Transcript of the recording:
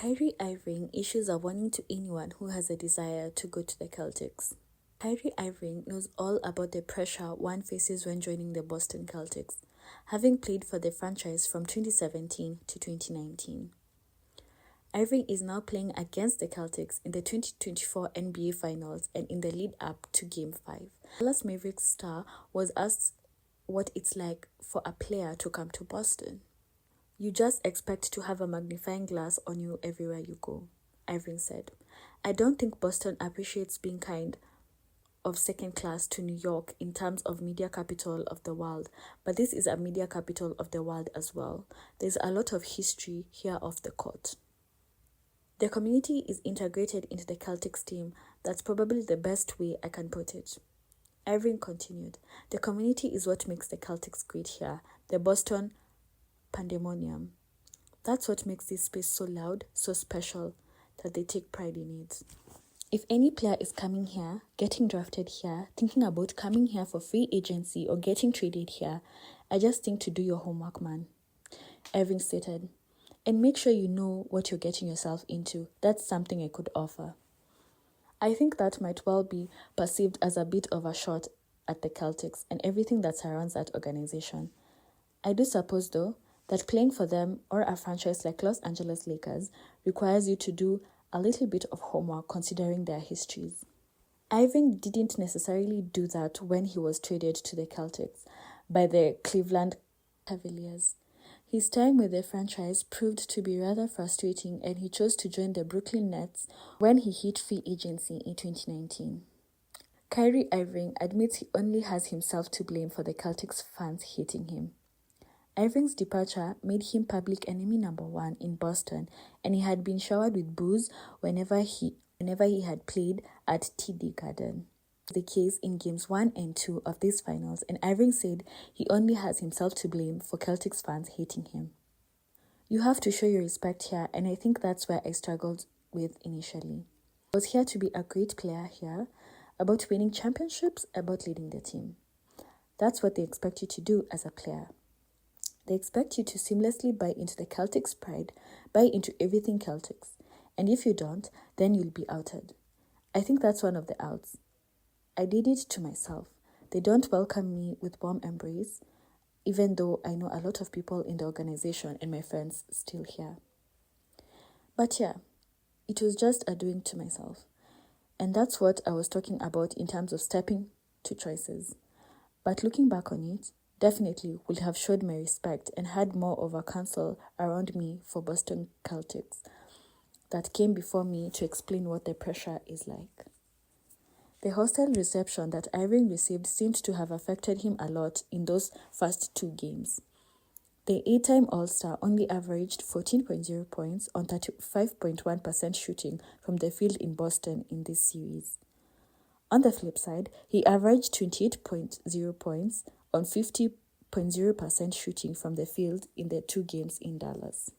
Kyrie Irving issues a warning to anyone who has a desire to go to the Celtics. Kyrie Irving knows all about the pressure one faces when joining the Boston Celtics, having played for the franchise from 2017 to 2019. Irving is now playing against the Celtics in the 2024 NBA Finals and in the lead-up to Game 5. Dallas Mavericks star was asked what it's like for a player to come to Boston. "You just expect to have a magnifying glass on you everywhere you go," Irving said. "I don't think Boston appreciates being kind of second class to New York in terms of media capital of the world, but this is a media capital of the world as well. There's a lot of history here off the court. The community is integrated into the Celtics team. That's probably the best way I can put it." Irving continued, "The community is what makes the Celtics great here, the Boston pandemonium. That's what makes this space so loud, so special, that they take pride in it. If any player is coming here, getting drafted here, thinking about coming here for free agency or getting traded here, I just think to do your homework, man," Irving stated. "And make sure you know what you're getting yourself into. That's something I could offer." I think that might well be perceived as a bit of a shot at the Celtics and everything that surrounds that organization. I do suppose, though, that playing for them or a franchise like Los Angeles Lakers requires you to do a little bit of homework considering their histories. Irving didn't necessarily do that when he was traded to the Celtics by the Cleveland Cavaliers. His time with the franchise proved to be rather frustrating and he chose to join the Brooklyn Nets when he hit free agency in 2019. Kyrie Irving admits he only has himself to blame for the Celtics fans hating him. Irving's departure made him public enemy number one in Boston, and he had been showered with boos whenever he had played at TD Garden. The case in games 1 and 2 of these finals, and Irving said he only has himself to blame for Celtics fans hating him. "You have to show your respect here, and I think that's where I struggled with initially. I was here to be a great player here, about winning championships, about leading the team. That's what they expect you to do as a player. They expect you to seamlessly buy into the Celtics pride, buy into everything Celtics. And if you don't, then you'll be outed. I think that's one of the outs. I did it to myself. They don't welcome me with warm embrace, even though I know a lot of people in the organization and my friends still here. But yeah, it was just a doing to myself. And that's what I was talking about in terms of stepping to choices. But looking back on it, definitely would have showed my respect and had more of a council around me for Boston Celtics that came before me to explain what the pressure is like." The hostile reception that Irving received seemed to have affected him a lot in those first 2 games. The 8-time All-Star only averaged 14.0 points on 35.1% shooting from the field in Boston in this series. On the flip side, he averaged 28.0 points on 50.0% shooting from the field in the 2 games in Dallas.